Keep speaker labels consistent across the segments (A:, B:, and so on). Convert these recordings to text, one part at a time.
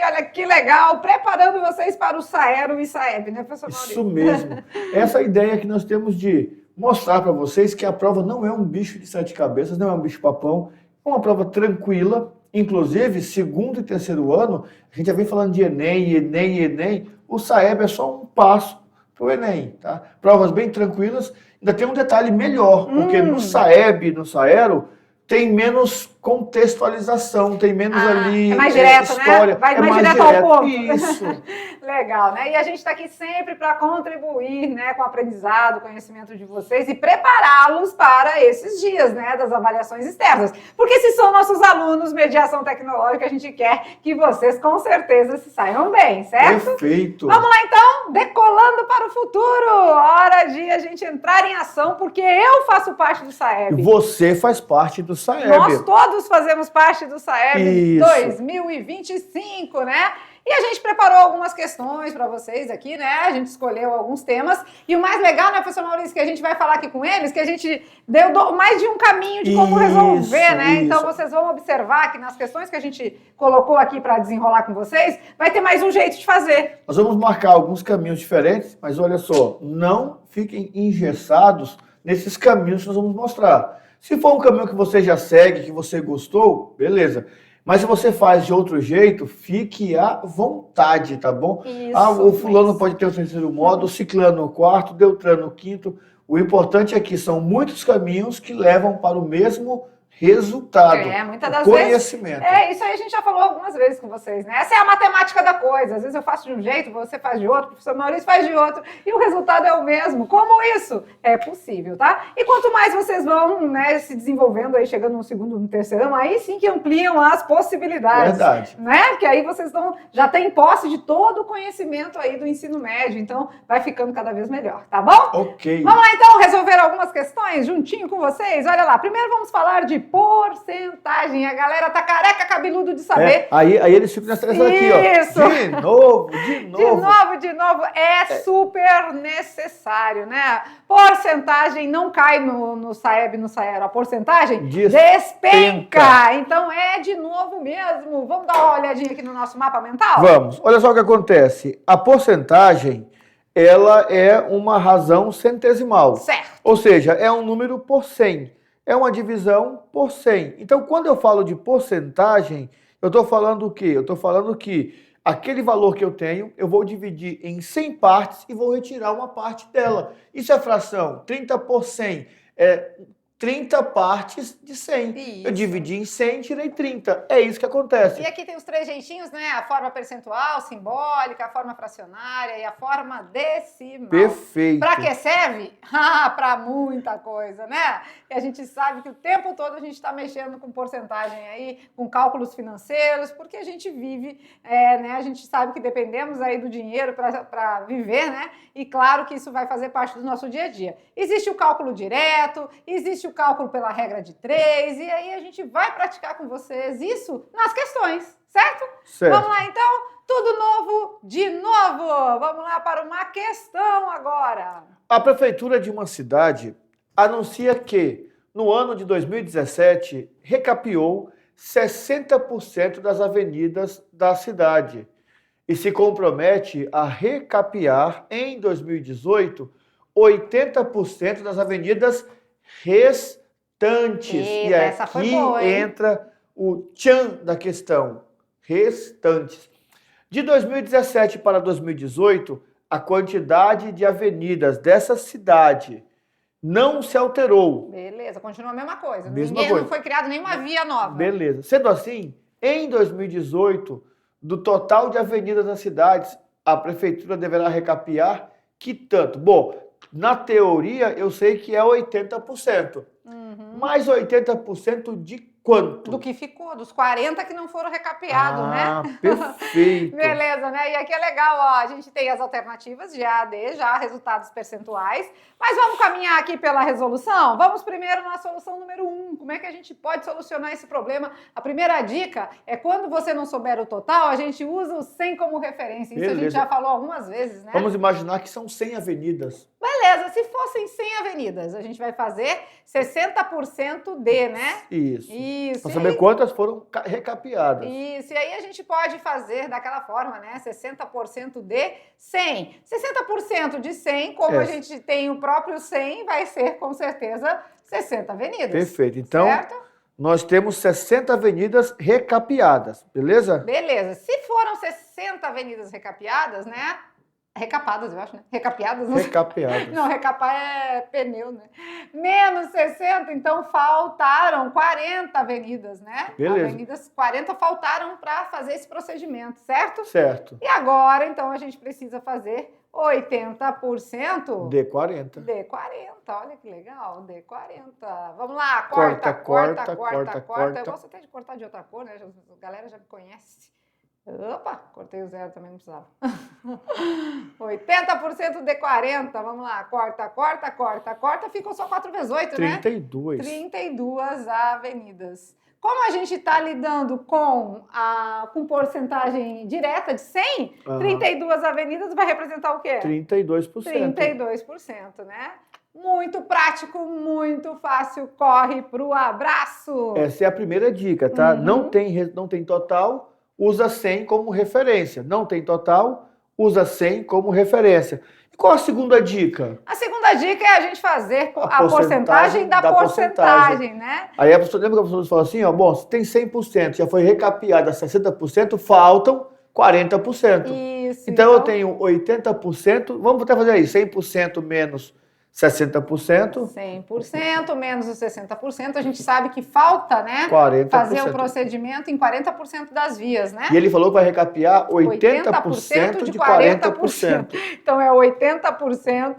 A: olha que legal, preparando vocês para o Saero e Saeb, né, professor Maurício?
B: Isso mesmo. Essa é a ideia que nós temos de mostrar para vocês que a prova não é um bicho de 7 cabeças, não é um bicho-papão, é uma prova tranquila. Inclusive, segundo e terceiro ano, a gente já vem falando de Enem, Enem, Enem. O Saeb é só um passo para o Enem, tá? Provas bem tranquilas. Ainda tem um detalhe melhor, porque no Saeb, no Saero, tem menos contextualização, tem menos ali
A: é mais direto,
B: história.
A: Né? Vai
B: é
A: mais direto ao ponto.
B: Isso.
A: Legal, né? E a gente está aqui sempre para contribuir, né, com o aprendizado, conhecimento de vocês e prepará-los para esses dias, né, das avaliações externas. Porque se são nossos alunos, mediação tecnológica, a gente quer que vocês com certeza se saiam bem, certo?
B: Perfeito.
A: Vamos lá então, decolando para o futuro. Hora de a gente entrar em ação, porque eu faço parte do Saeb.
B: E você faz parte do Saeb.
A: Nós todos fazemos parte do Saeb
B: Isso.
A: 2025, né? E a gente preparou algumas questões para vocês aqui, né? A gente escolheu alguns temas. E o mais legal, né, professor Maurício, que a gente vai falar aqui com eles, que a gente deu mais de um caminho de como resolver, né? Então vocês vão observar que nas questões que a gente colocou aqui para desenrolar com vocês, vai ter mais um jeito de fazer.
B: Nós vamos marcar alguns caminhos diferentes, mas olha só, não fiquem engessados nesses caminhos que nós vamos mostrar. Se for um caminho que você já segue, que você gostou, beleza. Mas se você faz de outro jeito, fique à vontade, tá bom?
A: Isso,
B: o fulano pode ter o terceiro modo, o ciclano o quarto, o Deltrano o quinto. O importante é que são muitos caminhos que levam para o mesmo resultado.
A: Muitas das
B: conhecimento.
A: Vezes. Isso aí a gente já falou algumas vezes com vocês, né? Essa é a matemática da coisa. Às vezes eu faço de um jeito, você faz de outro, o professor Maurício faz de outro, e o resultado é o mesmo. Como isso? É possível, tá? E quanto mais vocês vão, né, se desenvolvendo aí, chegando no segundo, no terceiro, aí sim que ampliam as possibilidades.
B: Verdade.
A: Né? Porque aí vocês já têm posse de todo o conhecimento aí do ensino médio, então vai ficando cada vez melhor, tá bom?
B: Ok.
A: Vamos lá então resolver algumas questões juntinho com vocês? Olha lá, primeiro vamos falar de porcentagem. A galera tá careca cabeludo de saber.
B: Aí eles ficam nessa aqui, ó.
A: Isso.
B: De novo.
A: É super necessário, né? Porcentagem não cai no Saeb, no Saero. A porcentagem despenca. Então é de novo mesmo. Vamos dar uma olhadinha aqui no nosso mapa mental?
B: Vamos. Olha só o que acontece. A porcentagem, ela é uma razão centesimal.
A: Certo.
B: Ou seja, é um número por 100. É uma divisão por 100. Então, quando eu falo de porcentagem, eu estou falando o quê? Eu estou falando que aquele valor que eu tenho, eu vou dividir em 100 partes e vou retirar uma parte dela. Isso é fração. 30 por 100 é 30 partes de 100.
A: Isso.
B: Eu dividi em 100 e tirei 30. É isso que acontece.
A: E aqui tem os três jeitinhos, né? A forma percentual, simbólica, a forma fracionária e a forma decimal.
B: Perfeito.
A: Para que serve? Para muita coisa, né? E a gente sabe que o tempo todo a gente está mexendo com porcentagem aí, com cálculos financeiros, porque a gente vive, né? A gente sabe que dependemos aí do dinheiro para viver, né? E claro que isso vai fazer parte do nosso dia a dia. Existe o cálculo direto, existe o cálculo pela regra de 3, e aí a gente vai praticar com vocês isso nas questões, certo?
B: Certo.
A: Vamos lá então, tudo novo de novo. Vamos lá para uma questão agora.
B: A prefeitura de uma cidade anuncia que no ano de 2017 recapeou 60% das avenidas da cidade e se compromete a recapear em 2018 80% das avenidas restantes.
A: Eita, essa foi boa, hein?
B: Entra o tchan da questão, restantes. De 2017 para 2018, a quantidade de avenidas dessa cidade não se alterou.
A: Beleza, continua a mesma coisa.
B: Mesma coisa.
A: Não foi criado nenhuma via nova.
B: Beleza. Sendo assim, em 2018, do total de avenidas das cidades, a prefeitura deverá recapear que tanto? Bom, na teoria, eu sei que é 80%. Mas 80% de quanto?
A: Do que ficou, dos 40 que não foram recapeados, né?
B: Perfeito.
A: Beleza, né? E aqui é legal, ó, a gente tem as alternativas de A a D, já resultados percentuais. Mas vamos caminhar aqui pela resolução? Vamos primeiro na solução número 1. Como é que a gente pode solucionar esse problema? A primeira dica é quando você não souber o total, a gente usa o 100 como referência. Isso a gente já falou algumas vezes, né?
B: Vamos imaginar que são 100 avenidas.
A: Beleza, se fossem 100 avenidas. avenidas. A gente vai fazer 60% de, né?
B: Isso.
A: Isso.
B: Para saber quantas foram recapeadas.
A: Isso, e aí a gente pode fazer daquela forma, né? 60% de 100. 60% de 100, como a gente tem o próprio 100, vai ser com certeza 60 avenidas.
B: Perfeito. Então,
A: certo?
B: nós temos 60 avenidas recapeadas, beleza?
A: Beleza. Se foram 60 avenidas recapeadas, né? Recapadas, eu acho, né? Recapeadas. Não
B: Recapeadas.
A: Não, recapar é pneu, né? Menos 60, então faltaram 40 avenidas, né?
B: Beleza.
A: Avenidas 40 faltaram para fazer esse procedimento, certo?
B: Certo.
A: E agora, então, a gente precisa fazer 80%
B: de 40.
A: De 40, olha que legal, de 40. Vamos lá, corta. Eu gosto até de cortar de outra cor, né? A galera já me conhece. Opa, cortei o zero, também não precisava. 80% de 40, vamos lá, corta, ficou só 4 vezes 8,
B: 32.
A: Né? 32 avenidas. Como a gente está lidando com porcentagem direta de 100, 32 avenidas vai representar o quê?
B: 32%.
A: 32%, né? Muito prático, muito fácil, corre pro abraço.
B: Essa é a primeira dica, tá? Não tem total, usa 100 como referência. Não tem total, usa 100 como referência. E qual a segunda dica?
A: A segunda dica é a gente fazer a porcentagem da porcentagem, né?
B: Aí a pessoa, lembra que a pessoa falou assim, ó, bom, se tem 100%, já foi recapeada 60%, faltam 40%.
A: Isso.
B: Então eu tenho 80%, vamos até fazer aí, 100% menos 60%.
A: 100% menos os 60%, a gente sabe que falta, né?
B: 40%.
A: Fazer o procedimento em 40% das vias, né?
B: E ele falou que vai recapear 80% de 40%.
A: Então é 80%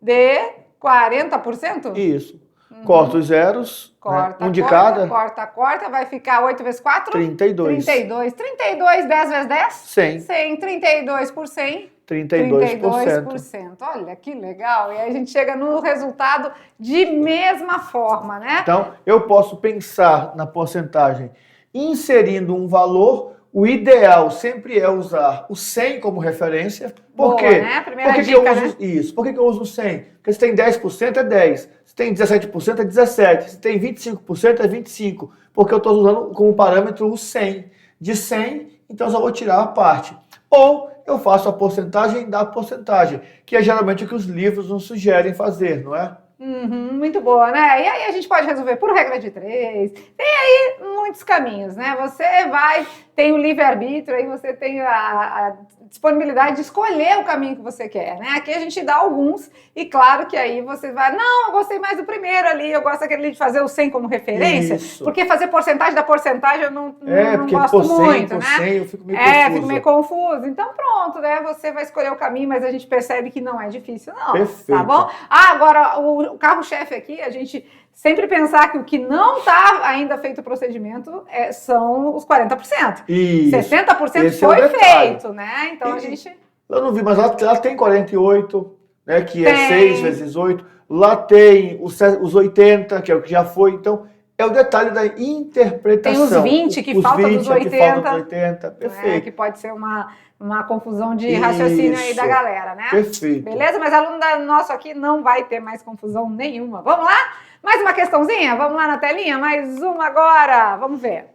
A: de 40%?
B: Isso. Corta os zeros,
A: corta,
B: né? Um de cada.
A: Corta, vai ficar 8 vezes 4?
B: 32.
A: 32, 10 vezes 10?
B: 100.
A: 100, 32 por 100?
B: 32%.
A: Olha que legal. E aí a gente chega no resultado de mesma forma, né?
B: Então, eu posso pensar na porcentagem inserindo um valor. O ideal sempre é usar o 100 como referência. Por quê?
A: Né? Primeira
B: Por que
A: dica,
B: eu uso isso? Por que eu uso o 100? Porque se tem 10% é 10. Se tem 17% é 17. Se tem 25% é 25. Porque eu estou usando como parâmetro o 100. De 100, então eu só vou tirar a parte. Ou eu faço a porcentagem da porcentagem, que é geralmente o que os livros nos sugerem fazer, não é?
A: Muito boa, né? E aí a gente pode resolver por regra de 3. Tem aí muitos caminhos, né? Você tem o livre-arbítrio, aí você tem a disponibilidade de escolher o caminho que você quer, né? Aqui a gente dá alguns e claro que aí você vai, não, eu gostei mais do primeiro ali, eu gosto daquele de fazer o 100 como referência, porque fazer porcentagem da porcentagem eu não gosto muito, né?
B: 100, eu fico meio confuso.
A: Fico meio confuso. Então pronto, né? Você vai escolher o caminho, mas a gente percebe que não é difícil, não.
B: Perfeito.
A: Tá bom? Agora, o carro-chefe aqui, a gente sempre pensar que o que não está ainda feito o procedimento são os 40%.
B: Isso.
A: 60%
B: Esse
A: foi feito, né? Então a gente...
B: Eu não vi, mas lá tem 48, né? Que é 6 vezes 8. Lá tem os 80, que é o que já foi. Então, é o detalhe da interpretação.
A: Tem os 20 que faltam dos 80.
B: Perfeito.
A: Que pode ser uma confusão de raciocínio aí da galera, né?
B: Perfeito.
A: Beleza? Mas aluno nosso aqui não vai ter mais confusão nenhuma. Vamos lá? Mais uma questãozinha? Vamos lá na telinha? Mais uma agora. Vamos ver.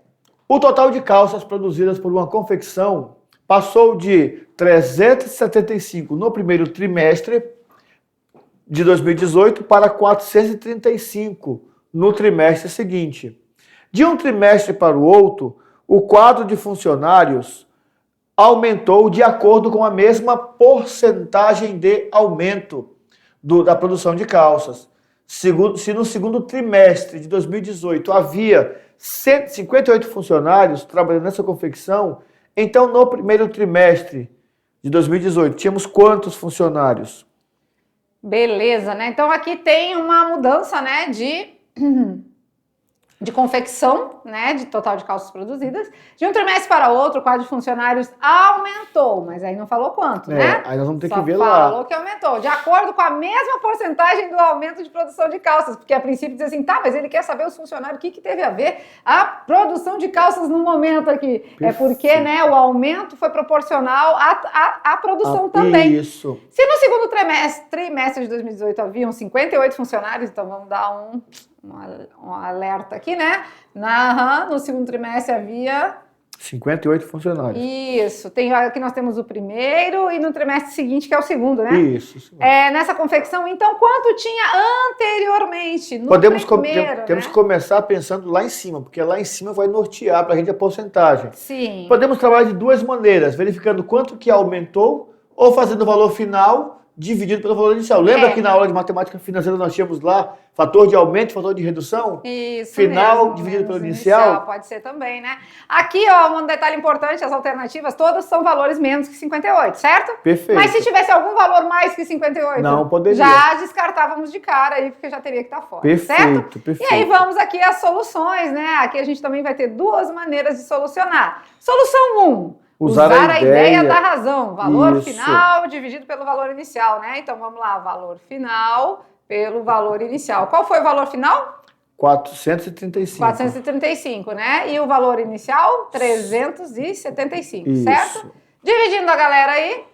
B: O total de calças produzidas por uma confecção passou de 375 no primeiro trimestre de 2018 para 435 no trimestre seguinte. De um trimestre para o outro, o quadro de funcionários aumentou de acordo com a mesma porcentagem de aumento da produção de calças. Se no segundo trimestre de 2018 havia 158 funcionários trabalhando nessa confecção, então no primeiro trimestre de 2018 tínhamos quantos funcionários?
A: Beleza, né? Então aqui tem uma mudança, né, de confecção, né, de total de calças produzidas. De um trimestre para outro, o quadro de funcionários aumentou, mas aí não falou quanto, né?
B: Aí nós vamos ter
A: Só
B: que ver
A: falou
B: lá.
A: que aumentou, de acordo com a mesma porcentagem do aumento de produção de calças, porque a princípio diz assim, tá, mas ele quer saber os funcionários, o que teve a ver a produção de calças no momento aqui. Perfeito. É porque, né, o aumento foi proporcional à produção também.
B: Isso.
A: Se no segundo trimestre de 2018 haviam 58 funcionários, então vamos dar um alerta aqui, né? No segundo trimestre havia
B: 58 funcionários.
A: Isso. Aqui nós temos o primeiro e no trimestre seguinte, que é o segundo, né?
B: Isso.
A: Nessa confecção, então, quanto tinha anteriormente? No primeiro,
B: temos que começar pensando lá em cima, porque lá em cima vai nortear para a gente a porcentagem.
A: Sim.
B: Podemos trabalhar de duas maneiras, verificando quanto que aumentou ou fazendo o valor final dividido pelo valor inicial. Lembra que na aula de matemática financeira nós tínhamos lá fator de aumento e fator de redução?
A: Isso
B: final
A: mesmo,
B: dividido pelo inicial?
A: Pode ser também, né? Aqui, ó, um detalhe importante, as alternativas todas são valores menos que 58, certo?
B: Perfeito.
A: Mas se tivesse algum valor mais que 58,
B: não poderia.
A: Já descartávamos de cara aí, porque já teria que estar fora, certo?
B: Perfeito.
A: E aí vamos aqui às soluções, né? Aqui a gente também vai ter duas maneiras de solucionar. Solução 1. Usar a ideia da razão, valor final dividido pelo valor inicial, né? Então vamos lá, valor final pelo valor inicial. Qual foi o valor final?
B: 435.
A: 435, né? E o valor inicial? 375, certo? Dividindo a galera aí.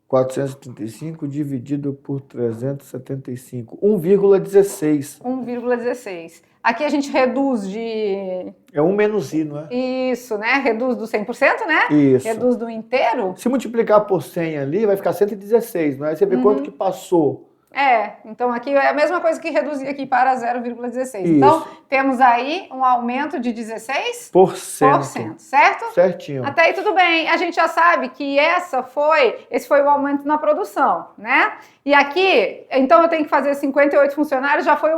B: 435 dividido por 375. 1,16.
A: 1,16. Aqui a gente reduz de...
B: É 1 menos I, não é?
A: Isso, né? Reduz do 100%, né?
B: Isso.
A: Reduz do inteiro.
B: Se multiplicar por 100 ali, vai ficar 116, não é? Você vê quanto que passou.
A: Então aqui é a mesma coisa que reduzir aqui para 0,16. Então, temos aí um aumento de 16%, certo?
B: Certinho.
A: Até aí tudo bem. A gente já sabe que esse foi o aumento na produção, né? E aqui, então eu tenho que fazer 58 funcionários, já foi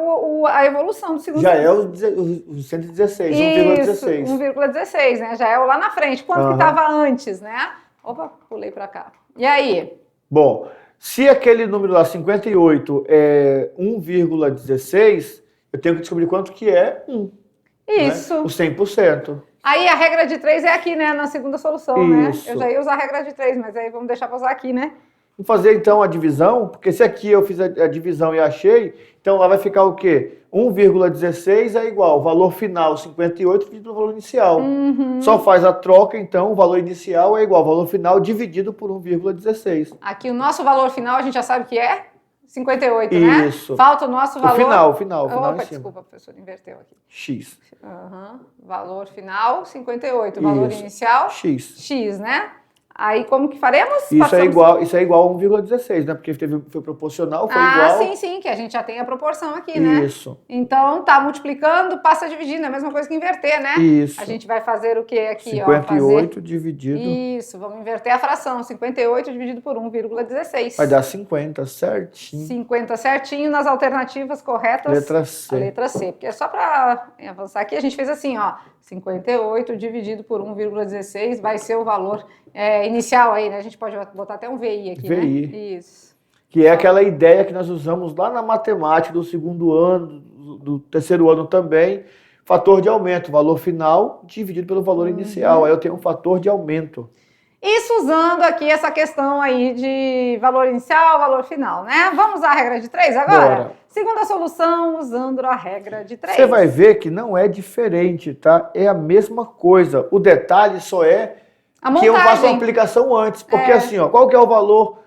A: a evolução do segundo
B: Já é o 116, 1,16.
A: 1,16, né? Já é o lá na frente. Quanto que estava antes, né? Opa, pulei para cá. E aí?
B: Bom... Se aquele número lá, 58, é 1,16, eu tenho que descobrir quanto que é 1.
A: Isso.
B: Né? O 100%.
A: Aí a regra de 3 é aqui, né? Na segunda solução,
B: Isso.
A: né? Eu já ia usar a regra de 3, mas aí vamos deixar para usar aqui, né?
B: Vou fazer então a divisão, porque se aqui eu fiz a divisão e achei, então lá vai ficar o quê? 1,16 é igual ao valor final 58 dividido pelo valor inicial. Só faz a troca, então o valor inicial é igual ao valor final dividido por 1,16.
A: Aqui o nosso valor final a gente já sabe que é 58, né?
B: Isso.
A: Falta o nosso valor...
B: O final
A: Opa,
B: em cima.
A: desculpa, professor, inverteu aqui.
B: X.
A: Valor final, 58. Valor inicial?
B: X.
A: X, né? Aí como que faremos?
B: Isso é igual a 1,16, né? Porque foi proporcional, foi igual.
A: Sim, que a gente já tem a proporção aqui, né?
B: Isso.
A: Então, tá multiplicando, passa dividindo, é a mesma coisa que inverter, né?
B: Isso.
A: A gente vai fazer o que aqui,
B: 58 dividido...
A: Isso, vamos inverter a fração, 58 dividido por 1,16.
B: Vai dar 50, certinho.
A: 50 certinho nas alternativas corretas.
B: Letra C.
A: A letra C, porque é só para avançar aqui, a gente fez assim, ó, 58 dividido por 1,16 vai ser o valor inicial aí, né? A gente pode botar até um VI aqui,
B: VI.
A: né? Isso.
B: Que é aquela ideia que nós usamos lá na matemática do segundo ano, do terceiro ano também, fator de aumento, valor final dividido pelo valor inicial. Aí eu tenho um fator de aumento.
A: Isso usando aqui essa questão aí de valor inicial, valor final, né? Vamos usar a regra de 3 agora?
B: Bora.
A: Segunda solução, usando a regra de 3.
B: Você vai ver que não é diferente, tá? É a mesma coisa. O detalhe só é que eu faço uma aplicação antes. Porque assim, ó, qual que é o valor?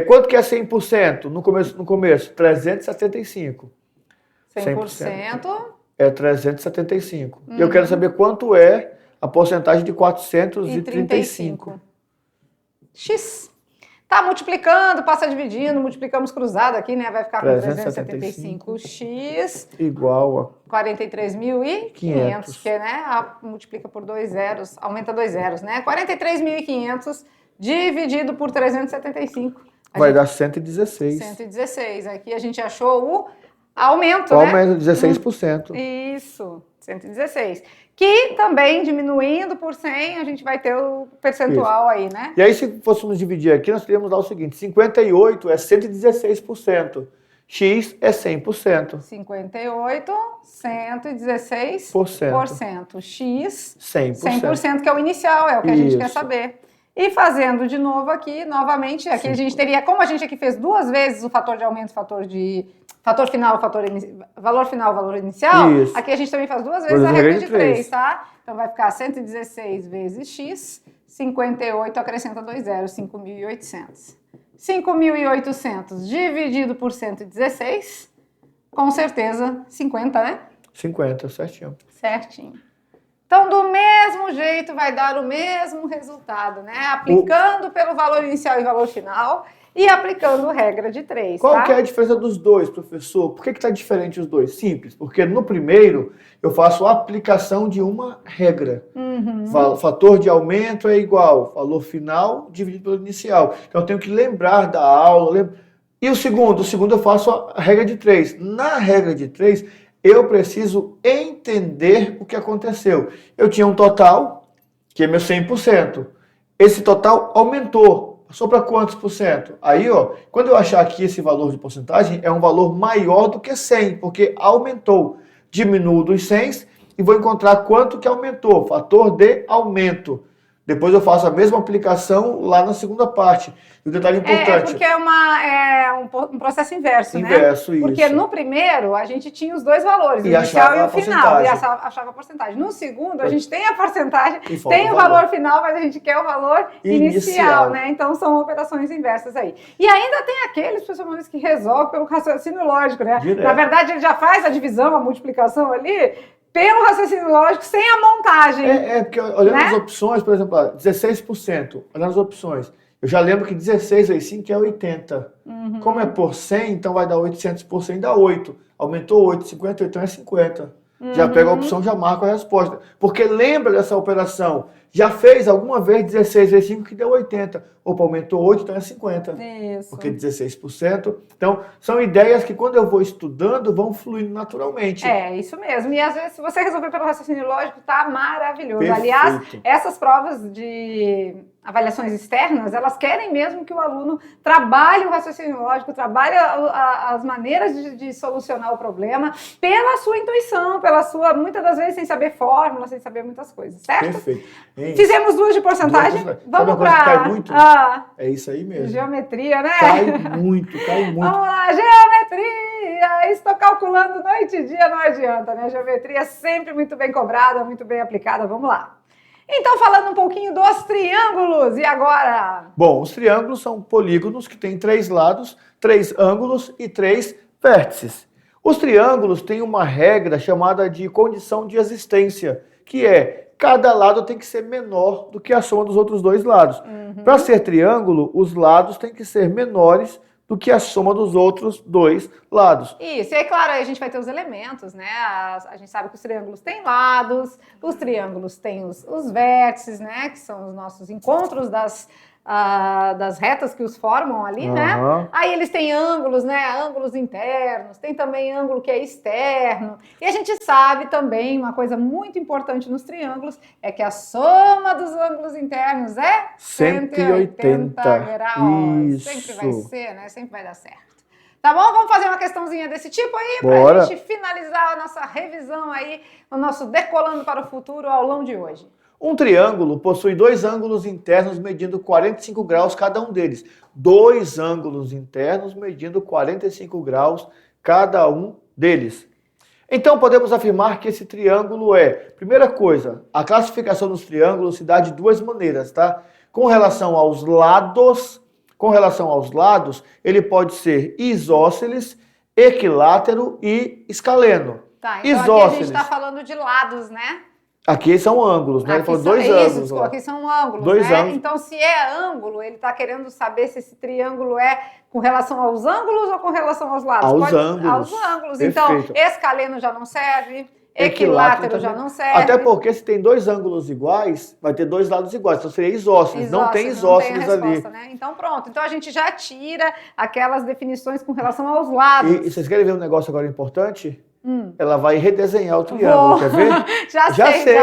B: Quanto que é 100% no começo? 375.
A: 100%.
B: É 375. E eu quero saber quanto é a porcentagem de 435.
A: X. Tá multiplicando, passa dividindo, multiplicamos cruzado aqui, né? Vai ficar com 375x
B: igual a
A: 43.500, que né? Multiplica por 2 zeros, aumenta 2 zeros, né? 43.500 dividido por 375.
B: Vai dar 116.
A: 116. Aqui a gente achou o aumento,
B: né?
A: Aumento,
B: 16%.
A: Isso, 116. Que também, diminuindo por 100, a gente vai ter o percentual aí, né?
B: E aí, se fôssemos dividir aqui, nós teríamos lá o seguinte, 58 é 116%. X é 100%.
A: 58, 116%. X, 100%, que é o inicial, é o que a gente quer saber. E fazendo de novo aqui, novamente, aqui a gente teria, como a gente aqui fez duas vezes o fator de aumento, fator final, valor final, valor inicial,
B: Isso.
A: aqui a gente também faz duas vezes a regra de 3, tá? Então vai ficar 116 vezes X, 58 acrescenta 2 zeros, 5.800. 5.800 dividido por 116, com certeza 50, né?
B: 50, certinho.
A: Certinho. Então, do mesmo jeito, vai dar o mesmo resultado, né? Aplicando pelo valor inicial e valor final e aplicando regra de 3,
B: Qual que é a diferença dos dois, professor? Por que está diferente os dois? Simples, porque no primeiro eu faço a aplicação de uma regra. Fator de aumento é igual, valor final dividido pelo inicial. Então eu tenho que lembrar da aula. E o segundo? O segundo eu faço a regra de 3. Na regra de 3, eu preciso entender o que aconteceu. Eu tinha um total, que é meu 100%. Esse total aumentou. Passou para quantos por cento? Aí, ó, quando eu achar que esse valor de porcentagem é um valor maior do que 100, porque aumentou. Diminuo dos 100 e vou encontrar quanto que aumentou. Fator de aumento. Depois eu faço a mesma aplicação lá na segunda parte. E o detalhe importante...
A: porque é um processo inverso, né?
B: Inverso, isso.
A: Porque no primeiro, a gente tinha os dois valores, o inicial e o final, e achava a porcentagem. No segundo, a gente tem a porcentagem, tem o valor final, mas a gente quer o valor inicial, né? Então, são operações inversas aí. E ainda tem aqueles, professor, que resolvem pelo raciocínio lógico, né?
B: Direto.
A: Na verdade, ele já faz a divisão, a multiplicação ali, pelo raciocínio lógico, sem a montagem.
B: Porque olhando as opções, por exemplo, 16%, olhando as opções, eu já lembro que 16 vezes 5 é 80. Como é por 100, então vai dar 800 por 100, dá 8. Aumentou 8, 58, então é 50. Já pega a opção, já marca a resposta. Porque lembra dessa operação. Já fez alguma vez 16 vezes 5 que deu 80. Opa, aumentou 8, então é 50.
A: Isso.
B: Porque 16%. Então, são ideias que quando eu vou estudando, vão fluindo naturalmente.
A: É, isso mesmo. E às vezes, se você resolver pelo raciocínio lógico, tá maravilhoso.
B: Perfeito.
A: Aliás, essas provas de avaliações externas, elas querem mesmo que o aluno trabalhe o raciocínio lógico, trabalhe as maneiras de solucionar o problema pela sua intuição, pela sua, muitas das vezes, sem saber fórmula, sem saber muitas coisas, certo?
B: Perfeito.
A: Fizemos duas de porcentagem. Vamos para...
B: Cai muito? É isso aí mesmo.
A: Geometria, né?
B: Cai muito.
A: Vamos lá, geometria! Estou calculando noite e dia, não adianta, né? Geometria sempre muito bem cobrada, muito bem aplicada. Vamos lá. Então, falando um pouquinho dos triângulos, e agora?
B: Bom, os triângulos são polígonos que têm 3 lados, 3 ângulos e 3 vértices. Os triângulos têm uma regra chamada de condição de existência, que é cada lado tem que ser menor do que a soma dos outros dois lados. Para ser triângulo, os lados têm que ser menores do que a soma dos outros dois lados.
A: Isso, e aí, claro, aí a gente vai ter os elementos, né? A gente sabe que os triângulos têm lados, os triângulos têm os vértices, né? Que são os nossos encontros das retas que os formam ali, né? Aí eles têm ângulos, né? Ângulos internos, tem também ângulo que é externo. E a gente sabe também, uma coisa muito importante nos triângulos, é que a soma dos ângulos internos é 180 graus.
B: Isso.
A: Sempre vai ser, né? Sempre vai dar certo. Tá bom? Vamos fazer uma questãozinha desse tipo aí,
B: Bora.
A: pra gente finalizar a nossa revisão aí, o nosso Decolando para o Futuro aulão de hoje.
B: Um triângulo possui 2 ângulos internos medindo 45 graus cada um deles. 2 ângulos internos medindo 45 graus cada um deles. Então podemos afirmar que esse triângulo é, primeira coisa, a classificação dos triângulos se dá de 2 maneiras, tá? Com relação aos lados, ele pode ser isósceles, equilátero e escaleno.
A: Tá, então aqui a gente está falando de lados, né?
B: Aqui são ângulos, né? Ele falou 2 ângulos.
A: Aqui são ângulos,
B: 2
A: né?
B: ângulos.
A: Então, se é ângulo, ele está querendo saber se esse triângulo é com relação aos ângulos ou com relação aos lados?
B: Aos ângulos.
A: Aos ângulos.
B: Perfeito.
A: Então, escaleno já não serve, equilátero já não serve.
B: Até porque se tem 2 ângulos iguais, vai ter 2 lados iguais. Então seria isósceles. Não tem isósceles
A: não tem a resposta,
B: ali.
A: Né? Então pronto. Então a gente já tira aquelas definições com relação aos lados.
B: E vocês querem ver um negócio agora importante? Ela vai redesenhar o triângulo, quer ver?
A: Já sei.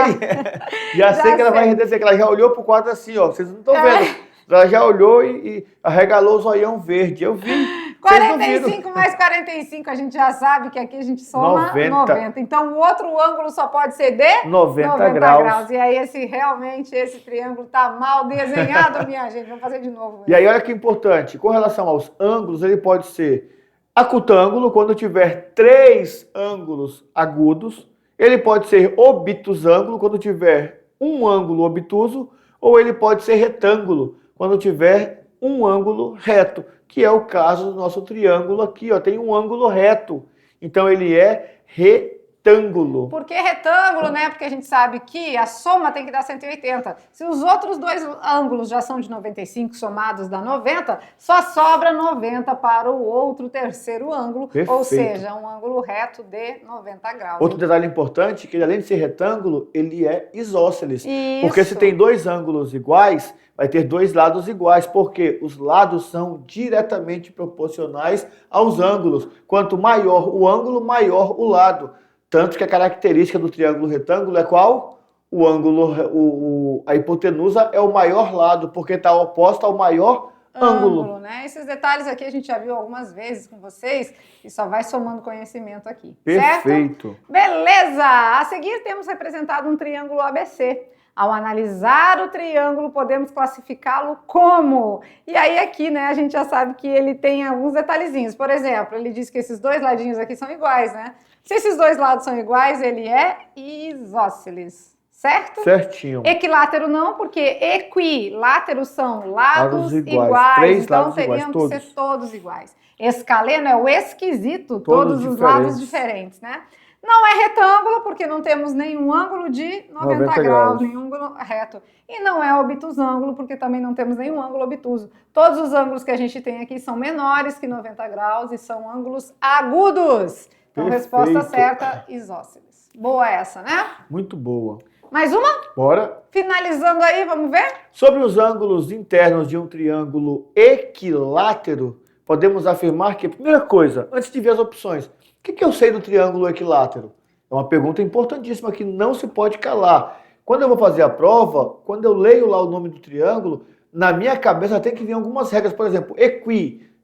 B: Já sei que ela vai redesenhar, que ela já olhou pro quadro assim, ó. Vocês não estão vendo. Ela já olhou e arregalou o zoião verde. Eu vi.
A: 45 mais 45, a gente já sabe que aqui a gente soma 90. Então, o outro ângulo só pode ser de
B: 90 graus.
A: E aí, esse triângulo tá mal desenhado, minha gente. Vamos fazer de novo.
B: E aí, olha que importante. Com relação aos ângulos, ele pode ser acutângulo, quando tiver 3 ângulos agudos. Ele pode ser obtusângulo, quando tiver um ângulo obtuso. Ou ele pode ser retângulo, quando tiver um ângulo reto, que é o caso do nosso triângulo aqui, ó, tem um ângulo reto. Então ele é retângulo.
A: Por que retângulo, né? Porque a gente sabe que a soma tem que dar 180. Se os outros dois ângulos já são de 95, somados dá 90, só sobra 90 para o outro terceiro ângulo,
B: Perfeito.
A: Ou seja, um ângulo reto de 90 graus.
B: Outro detalhe importante, que ele, além de ser retângulo, ele é isósceles.
A: Isso.
B: Porque se tem 2 ângulos iguais, vai ter 2 lados iguais, porque os lados são diretamente proporcionais aos ângulos. Quanto maior o ângulo, maior o lado. Tanto que a característica do triângulo retângulo é qual? O ângulo, a hipotenusa é o maior lado, porque está oposta ao maior ângulo.
A: Né? Esses detalhes aqui a gente já viu algumas vezes com vocês e só vai somando conhecimento aqui.
B: Perfeito.
A: Certo? Beleza! A seguir temos representado um triângulo ABC. Ao analisar o triângulo, podemos classificá-lo como? E aí aqui, né, a gente já sabe que ele tem alguns detalhezinhos. Por exemplo, ele diz que esses dois ladinhos aqui são iguais, né? Se esses dois lados são iguais, ele é isósceles, certo?
B: Certinho.
A: Equilátero não, porque equiláteros são lados iguais.
B: 3
A: então
B: lados
A: teriam
B: iguais,
A: que ser todos iguais. Escaleno é o esquisito, todos os lados diferentes, né? Não é retângulo, porque não temos nenhum ângulo de 90 graus, nenhum ângulo reto. E não é obtusângulo, porque também não temos nenhum ângulo obtuso. Todos os ângulos que a gente tem aqui são menores que 90 graus e são ângulos agudos. Então, resposta certa, isósceles. Boa essa, né?
B: Muito boa.
A: Mais uma?
B: Bora.
A: Finalizando aí, vamos ver?
B: Sobre os ângulos internos de um triângulo equilátero, podemos afirmar que, primeira coisa, antes de ver as opções, o que eu sei do triângulo equilátero? É uma pergunta importantíssima que não se pode calar. Quando eu vou fazer a prova, quando eu leio lá o nome do triângulo, na minha cabeça tem que vir algumas regras. Por exemplo,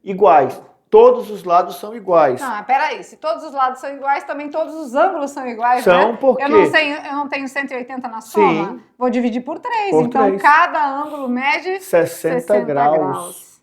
B: iguais. Todos os lados são iguais.
A: Ah, peraí. Se todos os lados são iguais, também todos os ângulos são iguais,
B: são,
A: né?
B: Porque...
A: Eu não tenho 180 na soma?
B: Sim.
A: Vou dividir por 3.
B: Por
A: então,
B: 3.
A: cada ângulo mede
B: 60 graus.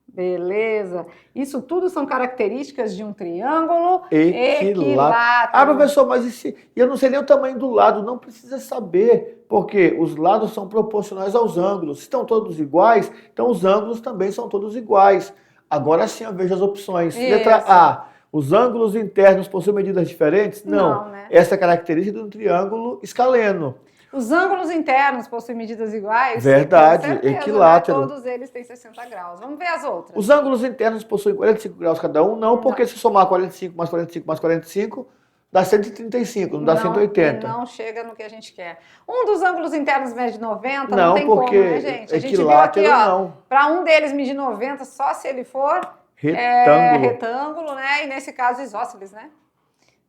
A: Beleza. Isso tudo são características de um triângulo
B: equilátero. Ah, professor, mas eu não sei nem o tamanho do lado. Não precisa saber, porque os lados são proporcionais aos ângulos. Se estão todos iguais, então os ângulos também são todos iguais. Agora sim eu vejo as opções.
A: Isso.
B: Letra A. Os ângulos internos possuem medidas diferentes? Não.
A: Né?
B: Essa é a característica do triângulo escaleno.
A: Os ângulos internos possuem medidas iguais?
B: Verdade,
A: certeza,
B: equilátero.
A: Né? Todos eles têm 60 graus. Vamos ver as outras.
B: Os ângulos internos possuem 45 graus cada um? Não, porque se somar 45 mais 45 mais 45, dá 135, não dá 180.
A: Não chega no que a gente quer. Um dos ângulos internos mede 90,
B: não
A: tem
B: porque
A: como, né, gente? A gente viu aqui, ó, para um deles medir 90 só se ele for retângulo, né? E nesse caso, isósceles, né?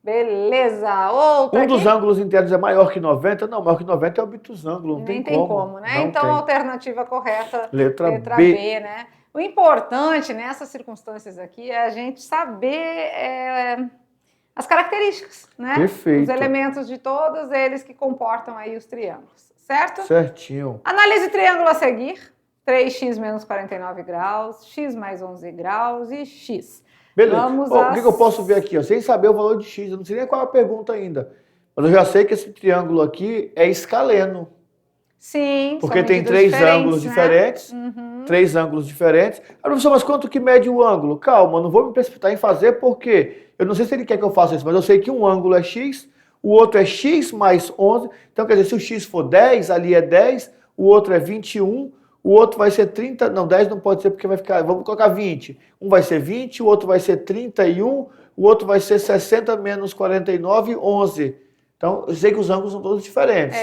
A: Beleza. Outra
B: dos ângulos internos é maior que 90? Não, maior que 90 é obtusângulo, não
A: Nem
B: tem como.
A: né? Então, a alternativa correta,
B: letra
A: B, né? O importante nessas circunstâncias aqui é a gente saber as características, né?
B: Perfeito.
A: Os elementos de todos eles que comportam aí os triângulos, certo?
B: Certinho.
A: Analise o triângulo a seguir. 3x menos 49 graus, x mais 11 graus e x.
B: Beleza. O que eu posso ver aqui? Ó? Sem saber o valor de x, eu não sei nem qual é a pergunta ainda. Mas eu já sei que esse triângulo aqui é escaleno.
A: Sim,
B: porque tem 3 ângulos diferentes.
A: Uhum.
B: 3 ângulos diferentes. Ah, professor, mas quanto que mede o ângulo? Calma, não vou me precipitar em fazer, porque eu não sei se ele quer que eu faça isso, mas eu sei que um ângulo é x, o outro é x mais 11. Então, quer dizer, se o x for 10, ali é 10, o outro é 21, o outro vai ser 30, não, 10 não pode ser porque vai ficar, vamos colocar 20. Um vai ser 20, o outro vai ser 31, o outro vai ser 60 menos 49, 11. Então, eu sei que os ângulos são todos diferentes.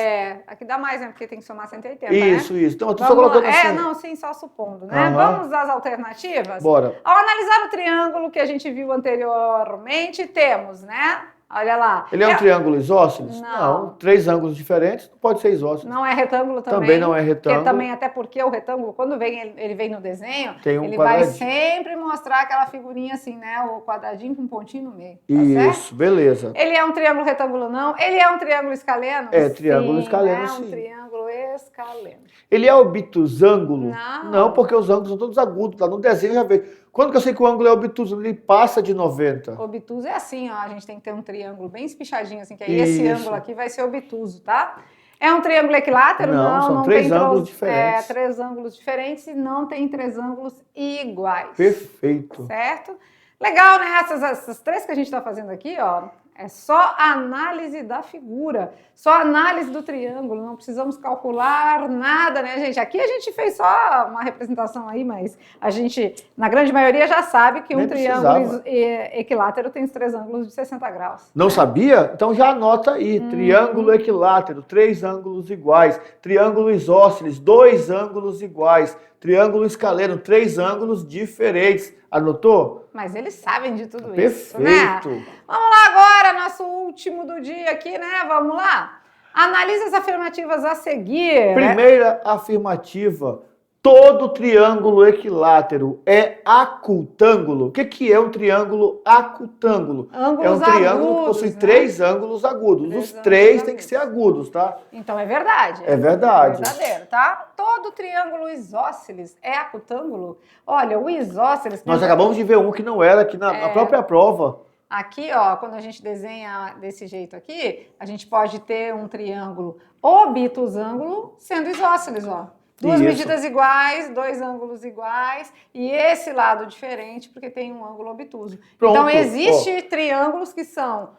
A: Aqui dá mais, né? Porque tem que somar 180,
B: isso,
A: né?
B: Isso. Então, eu tô só colocando assim.
A: Sim, só supondo, né? Vamos às alternativas?
B: Bora.
A: Ao analisar o triângulo que a gente viu anteriormente, temos, né? Olha lá.
B: Ele é um triângulo isósceles?
A: Não.
B: 3 ângulos diferentes, não pode ser isósceles.
A: Não é retângulo também.
B: Também não é retângulo.
A: Também, até porque o retângulo, quando ele vem no desenho,
B: Tem um
A: ele vai
B: quadradinho.
A: sempre mostrar aquela figurinha assim, né? O quadradinho com um pontinho no meio. Tá
B: Isso,
A: certo?
B: Beleza.
A: Ele é um triângulo retângulo, não? Ele é um triângulo escaleno?
B: É, triângulo escaleno,
A: É um
B: sim.
A: triângulo escaleno.
B: Ele é obtusângulo?
A: Não.
B: Porque os ângulos são todos agudos. Lá no desenho já veio. Quando que eu sei que o ângulo é obtusângulo? Ele passa de 90.
A: Obtuso é assim, ó. A gente tem que ter um triângulo bem espichadinho, assim, que aí esse ângulo aqui vai ser obtuso, tá? É um triângulo equilátero?
B: Não, são
A: não
B: 3
A: tem
B: ângulos diferentes.
A: 3 ângulos diferentes e não tem 3 ângulos iguais.
B: Perfeito.
A: Certo? Legal, né? Essas 3 que a gente está fazendo aqui, ó, é só análise da figura, só análise do triângulo, não precisamos calcular nada, né, gente? Aqui a gente fez só uma representação aí, mas a gente, na grande maioria, já sabe que um triângulo equilátero tem os 3 ângulos de 60 graus.
B: Não sabia? Então já anota aí. Triângulo equilátero, 3 ângulos iguais. Triângulo isósceles, 2 ângulos iguais. Triângulo escaleno, 3 ângulos diferentes. Anotou?
A: Mas eles sabem de tudo
B: Perfeito.
A: isso, né? Vamos lá agora, nosso último do dia aqui, né? Vamos lá. Analise as afirmativas a seguir.
B: Primeira afirmativa. Todo triângulo equilátero é acutângulo. O que é um triângulo acutângulo?
A: Ângulos
B: é um triângulo
A: agudos,
B: que possui, né, 3 ângulos agudos. Os 3 têm que ser agudos, tá?
A: Então é verdade.
B: É verdade.
A: É verdadeiro, tá? Todo triângulo isósceles é acutângulo. Olha, o isósceles...
B: Nós acabamos de ver um que não era aqui na própria prova.
A: Aqui, ó, quando a gente desenha desse jeito aqui, a gente pode ter um triângulo obtusângulo sendo isósceles, ó. 2 medidas iguais, 2 ângulos iguais e esse lado diferente porque tem um ângulo obtuso.
B: Pronto,
A: então, existem triângulos que são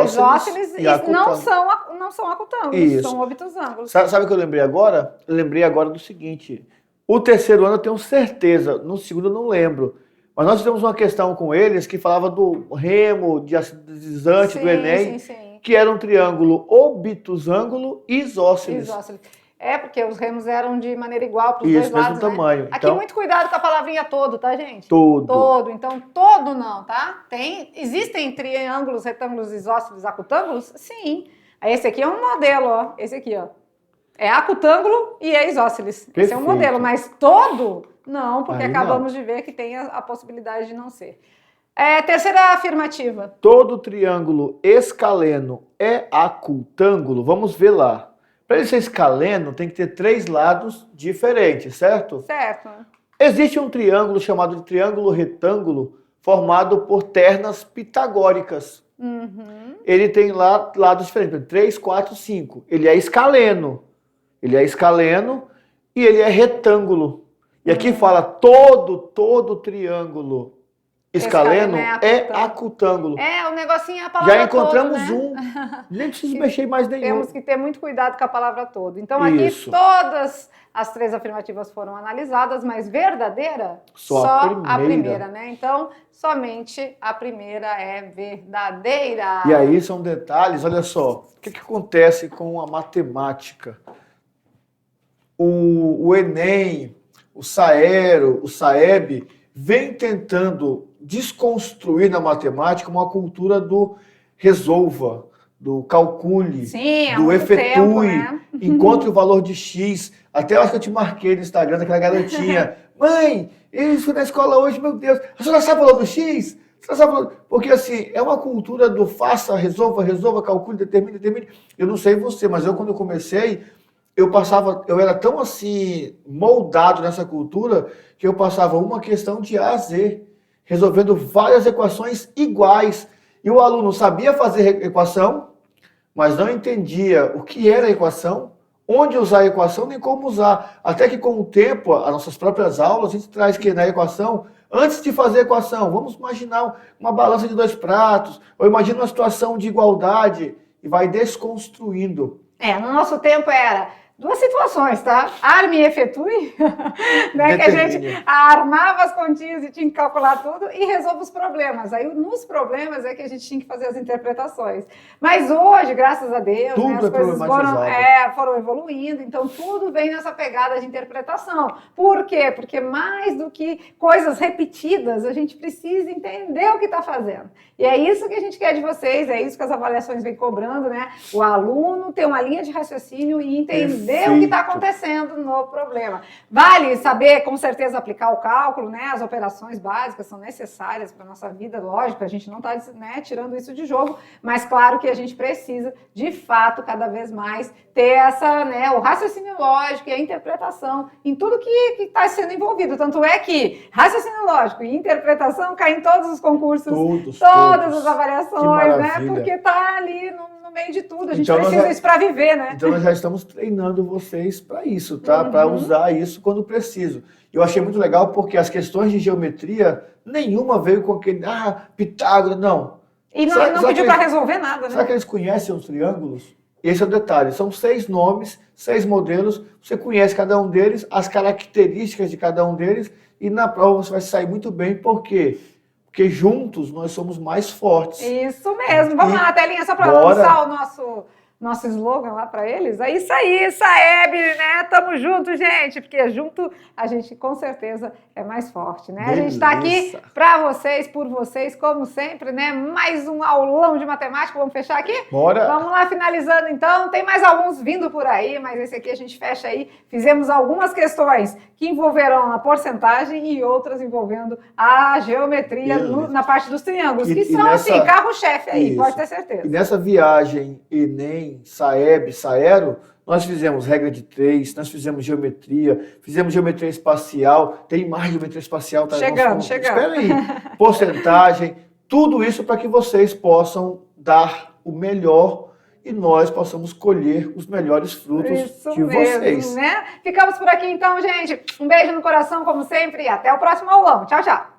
A: isósceles e não são acutângulos, são obtusângulos.
B: Sabe o que eu lembrei agora? Eu lembrei agora do seguinte. O terceiro ano eu tenho certeza, no segundo eu não lembro. Mas nós fizemos uma questão com eles que falava do remo diazidante do Enem, que era um triângulo obtusângulo isósceles.
A: É, porque os remos eram de maneira igual para os dois lados,
B: mesmo tamanho.
A: Aqui, então, muito cuidado com a palavrinha todo, tá, gente?
B: Todo.
A: Então, todo não, tá? Existem triângulos, retângulos, isósceles, acutângulos? Sim. Esse aqui é um modelo, ó. Esse aqui, ó. É acutângulo e é isósceles.
B: Perfeito.
A: Esse é um modelo, mas todo, não, porque acabamos de ver que tem a possibilidade de não ser. Terceira afirmativa.
B: Todo triângulo escaleno é acutângulo? Vamos ver lá. Para ele ser escaleno, tem que ter 3 lados diferentes, certo?
A: Certo.
B: Existe um triângulo chamado de triângulo retângulo, formado por ternas pitagóricas. Ele tem lados diferentes, 3, 4, 5. Ele é escaleno. Ele é escaleno e ele é retângulo. E aqui fala todo triângulo escaleno é acutângulo.
A: O negocinho é a palavra
B: já encontramos
A: todo, né?
B: Nem preciso mexer mais nenhum.
A: Temos que ter muito cuidado com a palavra todo. Então aqui todas as 3 afirmativas foram analisadas, mas verdadeira?
B: Só
A: a primeira, né? Então, somente a primeira é verdadeira.
B: E aí são detalhes, olha só, o que acontece com a matemática? O Enem, o Saero, o Saeb, vem tentando desconstruir na matemática uma cultura do resolva, do calcule, do efetue, né? Encontre o valor de X. Até eu acho que eu te marquei no Instagram daquela garotinha. Mãe, eu fui na escola hoje, meu Deus, a senhora sabe o valor do X? Porque assim, é uma cultura do faça, resolva, calcule, determine. Eu não sei você, mas eu quando eu comecei, eu era tão assim, moldado nessa cultura, que eu passava uma questão de A a Z, resolvendo várias equações iguais. E o aluno sabia fazer equação, mas não entendia o que era a equação, onde usar a equação, nem como usar. Até que com o tempo, as nossas próprias aulas, a gente traz que na equação, antes de fazer a equação, vamos imaginar uma balança de 2 pratos, ou imagina uma situação de igualdade, e vai desconstruindo.
A: No nosso tempo era duas situações, tá? Arme e efetue, né? Que a gente armava as continhas e tinha que calcular tudo e resolva os problemas. Aí, nos problemas é que a gente tinha que fazer as interpretações. Mas hoje, graças a Deus, né, as coisas foram evoluindo, então tudo vem nessa pegada de interpretação. Por quê? Porque mais do que coisas repetidas, a gente precisa entender o que está fazendo. E é isso que a gente quer de vocês, é isso que as avaliações vêm cobrando, né? O aluno ter uma linha de raciocínio e entender o que está acontecendo no problema. Vale saber, com certeza, aplicar o cálculo, né? As operações básicas são necessárias para a nossa vida, lógico, a gente não está, né, tirando isso de jogo, mas claro que a gente precisa, de fato, cada vez mais ter essa, né, o raciocínio lógico e a interpretação em tudo que está sendo envolvido. Tanto é que raciocínio lógico e interpretação caem em todos os concursos, todas as avaliações, né? Porque está ali no meio de tudo, a gente precisa isso para viver, né?
B: Então nós já estamos treinando vocês para isso, tá? Para usar isso quando preciso. Eu achei muito legal porque as questões de geometria, nenhuma veio com aquele, Pitágoras, não.
A: E não pediu para resolver nada, né?
B: Será que eles conhecem os triângulos? Esse é o detalhe, são 6 nomes, 6 modelos, você conhece cada um deles, as características de cada um deles, e na prova você vai sair muito bem, por quê? Porque juntos nós somos mais fortes.
A: Isso mesmo. Vamos lá, telinha, só para lançar o nosso slogan lá para eles. É isso aí, Saeb, né? Tamo junto, gente, porque junto a gente com certeza é mais forte, né?
B: Beleza.
A: A gente tá aqui para vocês, por vocês, como sempre, né? Mais um aulão de matemática, vamos fechar aqui?
B: Bora!
A: Vamos lá, finalizando então. Tem mais alguns vindo por aí, mas esse aqui a gente fecha aí. Fizemos algumas questões que envolverão a porcentagem e outras envolvendo a geometria na parte dos triângulos, que são, assim, carro-chefe aí, pode ter certeza.
B: E nessa viagem Enem, Saeb, Saero, nós fizemos regra de 3, nós fizemos geometria espacial, tem mais geometria espacial. Tá?
A: Chegando.
B: Espera aí. Porcentagem, tudo isso para que vocês possam dar o melhor e nós possamos colher os melhores frutos de vocês.
A: Né? Ficamos por aqui então, gente. Um beijo no coração, como sempre, e até o próximo aulão. Tchau, tchau.